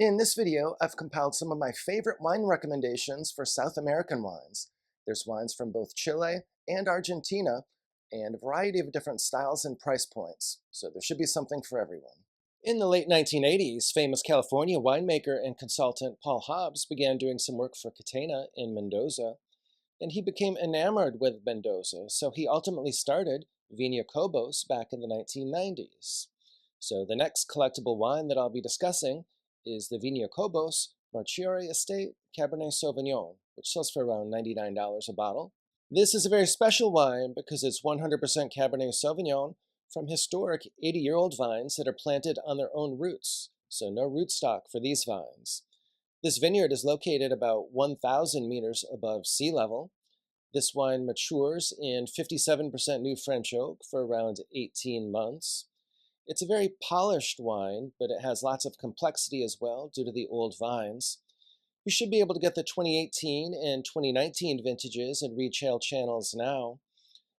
In this video, I've compiled some of my favorite wine recommendations for South American wines. There's wines from both Chile and Argentina, and a variety of different styles and price points, so there should be something for everyone. In the late 1980s, famous California winemaker and consultant Paul Hobbs began doing some work for Catena in Mendoza, and he became enamored with Mendoza, so he ultimately started Viña Cobos back in the 1990s. So the next collectible wine that I'll be discussing is the Viña Cobos Marchiori Estate Cabernet Sauvignon, which sells for around $99 a bottle. This is a very special wine because it's 100% Cabernet Sauvignon from historic 80-year-old vines that are planted on their own roots, so no rootstock for these vines. This vineyard is located about 1,000 meters above sea level. This wine matures in 57% new French oak for around 18 months. It's a very polished wine, but it has lots of complexity as well due to the old vines. You should be able to get the 2018 and 2019 vintages in retail channels now,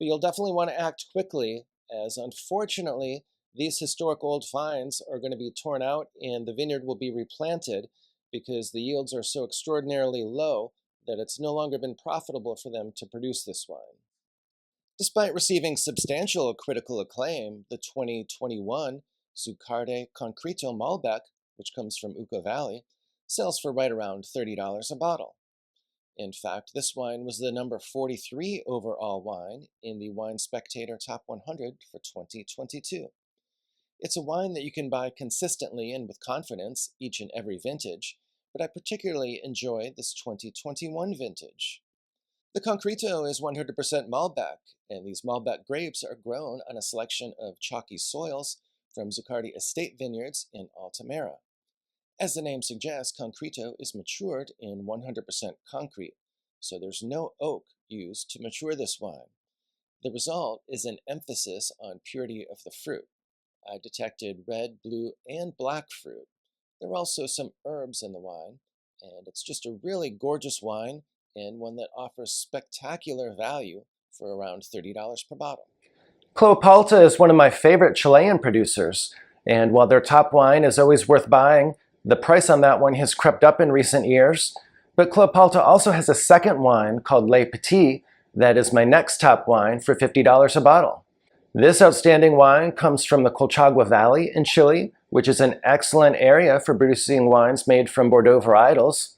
but you'll definitely want to act quickly, as unfortunately these historic old vines are going to be torn out and the vineyard will be replanted because the yields are so extraordinarily low that it's no longer been profitable for them to produce this wine. Despite receiving substantial critical acclaim, the 2021 Zuccardi Concreto Malbec, which comes from Uco Valley, sells for right around $30 a bottle. In fact, this wine was the number 43 overall wine in the Wine Spectator Top 100 for 2022. It's a wine that you can buy consistently and with confidence each and every vintage, but I particularly enjoy this 2021 vintage. The Concreto is 100% Malbec, and these Malbec grapes are grown on a selection of chalky soils from Zuccardi Estate Vineyards in Altamira. As the name suggests, Concreto is matured in 100% concrete, so there's no oak used to mature this wine. The result is an emphasis on purity of the fruit. I detected red, blue, and black fruit. There are also some herbs in the wine, and it's just a really gorgeous wine and one that offers spectacular value for around $30 per bottle. Apalta is one of my favorite Chilean producers, and while their top wine is always worth buying, the price on that one has crept up in recent years. But Apalta also has a second wine called Petit that is my next top wine for $50 a bottle. This outstanding wine comes from the Colchagua Valley in Chile, which is an excellent area for producing wines made from Bordeaux varietals.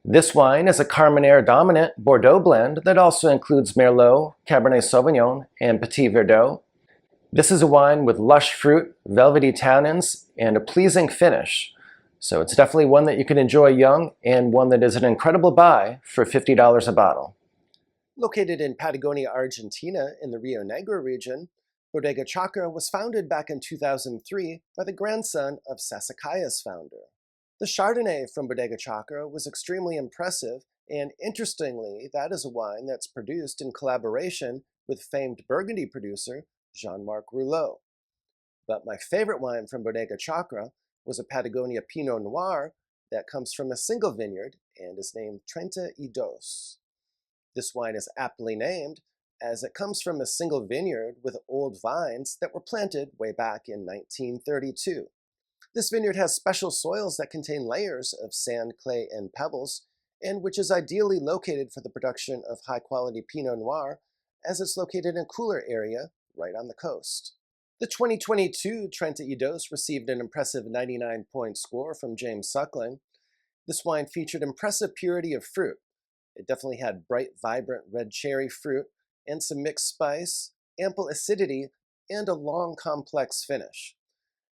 This wine is a Carmenere dominant Bordeaux blend that also includes Merlot, Cabernet Sauvignon, and Petit Verdot. This is a wine with lush fruit, velvety tannins, and a pleasing finish. So it's definitely one that you can enjoy young and one that is an incredible buy for $50 a bottle. Located in Patagonia, Argentina in the Rio Negro region, Bodega Chacra was founded back in 2003 by the grandson of Sassicaya's founder. The Chardonnay from Bodega Chacra was extremely impressive, and interestingly, that is a wine that's produced in collaboration with famed Burgundy producer Jean-Marc Rouleau. But my favorite wine from Bodega Chacra was a Patagonia Pinot Noir that comes from a single vineyard and is named Treinta. This wine is aptly named as it comes from a single vineyard with old vines that were planted way back in 1932. This vineyard has special soils that contain layers of sand, clay, and pebbles, and which is ideally located for the production of high-quality Pinot Noir, as it's located in a cooler area right on the coast. The 2022 Treinta received an impressive 99-point score from James Suckling. This wine featured impressive purity of fruit. It definitely had bright, vibrant red cherry fruit and some mixed spice, ample acidity, and a long, complex finish.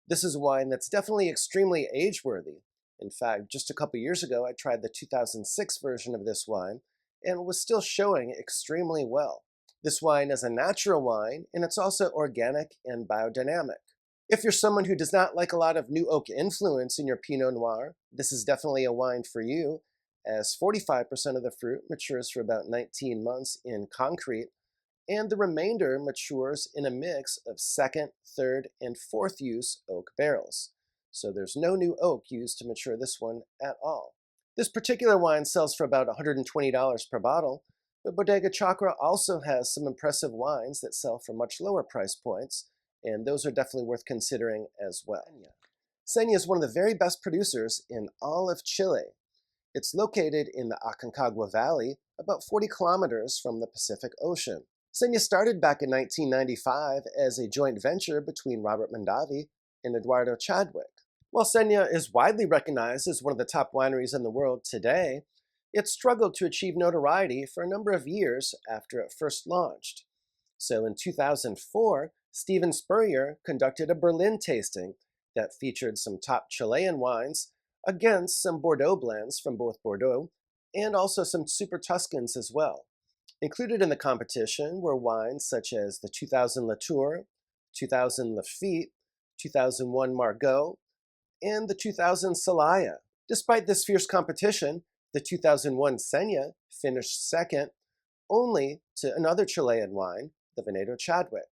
This is a wine that's definitely extremely age-worthy. In fact, just a couple years ago, I tried the 2006 version of this wine, and it was still showing extremely well. This wine is a natural wine, and it's also organic and biodynamic. If you're someone who does not like a lot of new oak influence in your Pinot Noir, this is definitely a wine for you, as 45% of the fruit matures for about 19 months in concrete, and the remainder matures in a mix of second, third, and fourth use oak barrels. So there's no new oak used to mature this one at all. This particular wine sells for about $120 per bottle, but Bodega Chacra also has some impressive wines that sell for much lower price points, and those are definitely worth considering as well. Seña is one of the very best producers in all of Chile. It's located in the Aconcagua Valley, about 40 kilometers from the Pacific Ocean. Seña started back in 1995 as a joint venture between Robert Mondavi and Eduardo Chadwick. While Seña is widely recognized as one of the top wineries in the world today, it struggled to achieve notoriety for a number of years after it first launched. So in 2004, Steven Spurrier conducted a Berlin tasting that featured some top Chilean wines against some Bordeaux blends from both Bordeaux and also some Super Tuscans as well. Included in the competition were wines such as the 2000 Latour, 2000 Lafite, 2001 Margaux, and the 2000 CELLAR. Despite this fierce competition, the 2001 Seña finished second only to another Chilean wine, the Veneto Chadwick.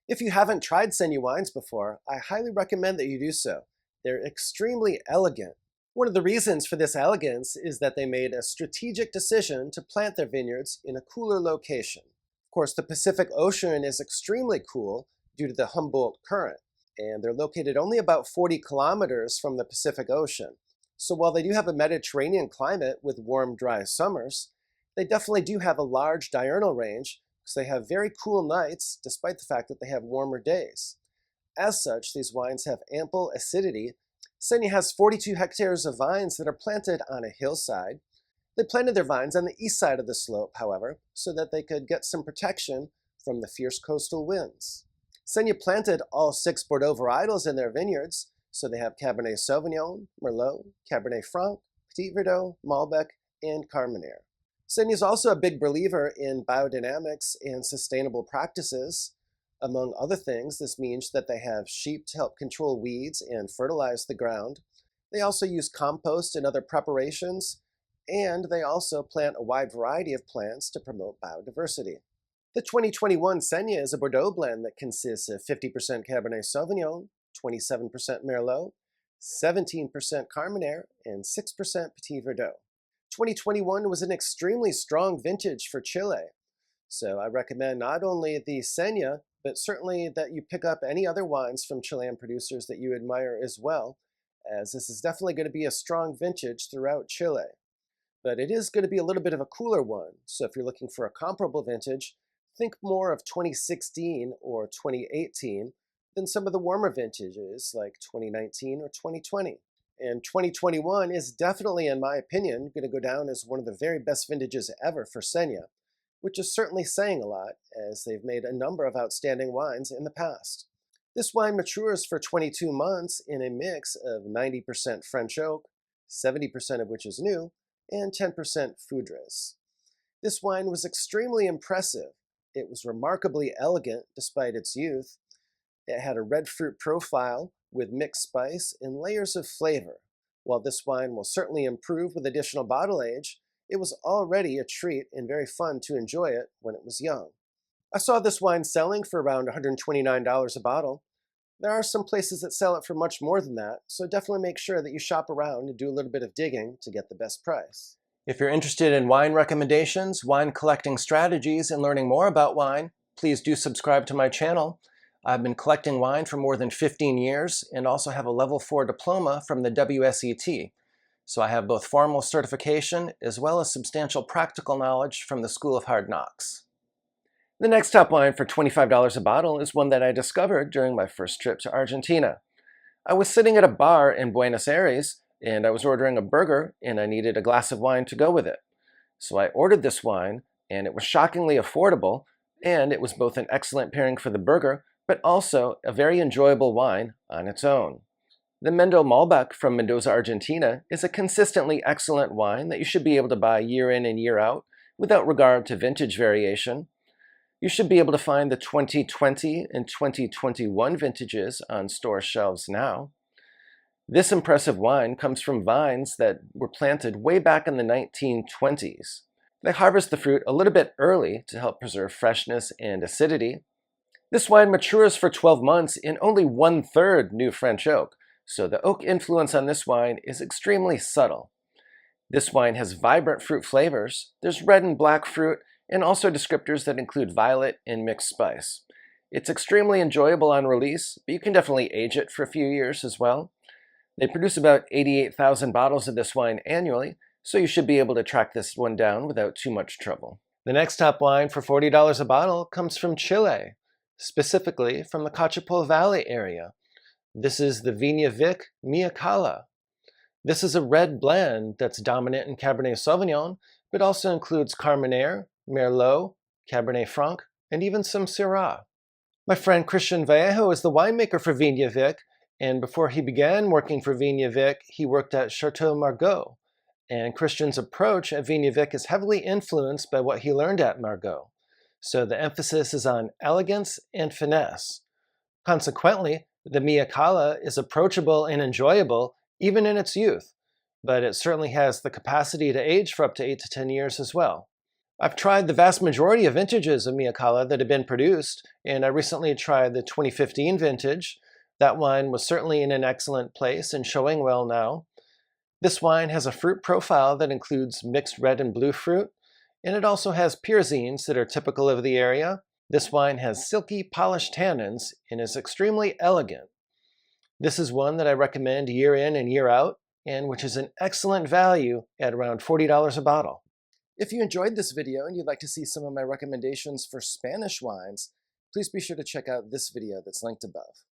If you haven't tried Seña wines before, I highly recommend that you do so. They're extremely elegant. One of the reasons for this elegance is that they made a strategic decision to plant their vineyards in a cooler location. Of course, the Pacific Ocean is extremely cool due to the Humboldt Current, and they're located only about 40 kilometers from the Pacific Ocean. So while they do have a Mediterranean climate with warm, dry summers, they definitely do have a large diurnal range because they have very cool nights despite the fact that they have warmer days. As such, these wines have ample acidity. Seña has 42 hectares of vines that are planted on a hillside. They planted their vines on the east side of the slope, however, so that they could get some protection from the fierce coastal winds. Seña planted all 6 Bordeaux varietals in their vineyards, so they have Cabernet Sauvignon, Merlot, Cabernet Franc, Petit Verdot, Malbec, and Carmenere. Seña is also a big believer in biodynamics and sustainable practices. Among other things, this means that they have sheep to help control weeds and fertilize the ground. They also use compost and other preparations, and they also plant a wide variety of plants to promote biodiversity. The 2021 Seña is a Bordeaux blend that consists of 50% Cabernet Sauvignon, 27% Merlot, 17% Carmenere, and 6% Petit Verdot. 2021 was an extremely strong vintage for Chile, so I recommend not only the Seña, but certainly that you pick up any other wines from Chilean producers that you admire as well, as this is definitely going to be a strong vintage throughout Chile. But it is going to be a little bit of a cooler one, so if you're looking for a comparable vintage, think more of 2016 or 2018 than some of the warmer vintages like 2019 or 2020. And 2021 is definitely, in my opinion, going to go down as one of the very best vintages ever for Seña, which is certainly saying a lot, as they've made a number of outstanding wines in the past. This wine matures for 22 months in a mix of 90% French oak, 70% of which is new, and 10% Foudres. This wine was extremely impressive. It was remarkably elegant despite its youth. It had a red fruit profile with mixed spice and layers of flavor. While this wine will certainly improve with additional bottle age, it was already a treat and very fun to enjoy it when it was young. I saw this wine selling for around $129 a bottle. There are some places that sell it for much more than that, so definitely make sure that you shop around and do a little bit of digging to get the best price. If you're interested in wine recommendations, wine collecting strategies, and learning more about wine, please do subscribe to my channel. I've been collecting wine for more than 15 years and also have a level 4 diploma from the WSET. So I have both formal certification as well as substantial practical knowledge from the School of Hard Knocks. The next top wine for $25 a bottle is one that I discovered during my first trip to Argentina. I was sitting at a bar in Buenos Aires and I was ordering a burger and I needed a glass of wine to go with it. So I ordered this wine and it was shockingly affordable, and it was both an excellent pairing for the burger but also a very enjoyable wine on its own. The Mendel Malbec from Mendoza, Argentina is a consistently excellent wine that you should be able to buy year in and year out without regard to vintage variation. You should be able to find the 2020 and 2021 vintages on store shelves now. This impressive wine comes from vines that were planted way back in the 1920s. They harvest the fruit a little bit early to help preserve freshness and acidity. This wine matures for 12 months in only 1/3 new French oak, so the oak influence on this wine is extremely subtle. This wine has vibrant fruit flavors. There's red and black fruit, and also descriptors that include violet and mixed spice. It's extremely enjoyable on release, but you can definitely age it for a few years as well. They produce about 88,000 bottles of this wine annually, so you should be able to track this one down without too much trouble. The next top wine for $40 a bottle comes from Chile, specifically from the Coachapol Valley area. This is the Viña Vic Cala. This is a red blend that's dominant in Cabernet Sauvignon, but also includes Carmenere, Merlot, Cabernet Franc, and even some Syrah. My friend Christian Vallejo is the winemaker for Viña Vic, and before he began working for Viña Vic, he worked at Chateau Margaux. And Christian's approach at Viña Vic is heavily influenced by what he learned at Margaux. So the emphasis is on elegance and finesse. Consequently, the Mille Cala is approachable and enjoyable even in its youth, but it certainly has the capacity to age for up to 8 to 10 years as well. I've tried the vast majority of vintages of Mille Cala that have been produced, and I recently tried the 2015 vintage. That wine was certainly in an excellent place and showing well now. This wine has a fruit profile that includes mixed red and blue fruit, and it also has pyrazines that are typical of the area. This wine has silky, polished tannins and is extremely elegant. This is one that I recommend year in and year out, and which is an excellent value at around $40 a bottle. If you enjoyed this video and you'd like to see some of my recommendations for Spanish wines, please be sure to check out this video that's linked above.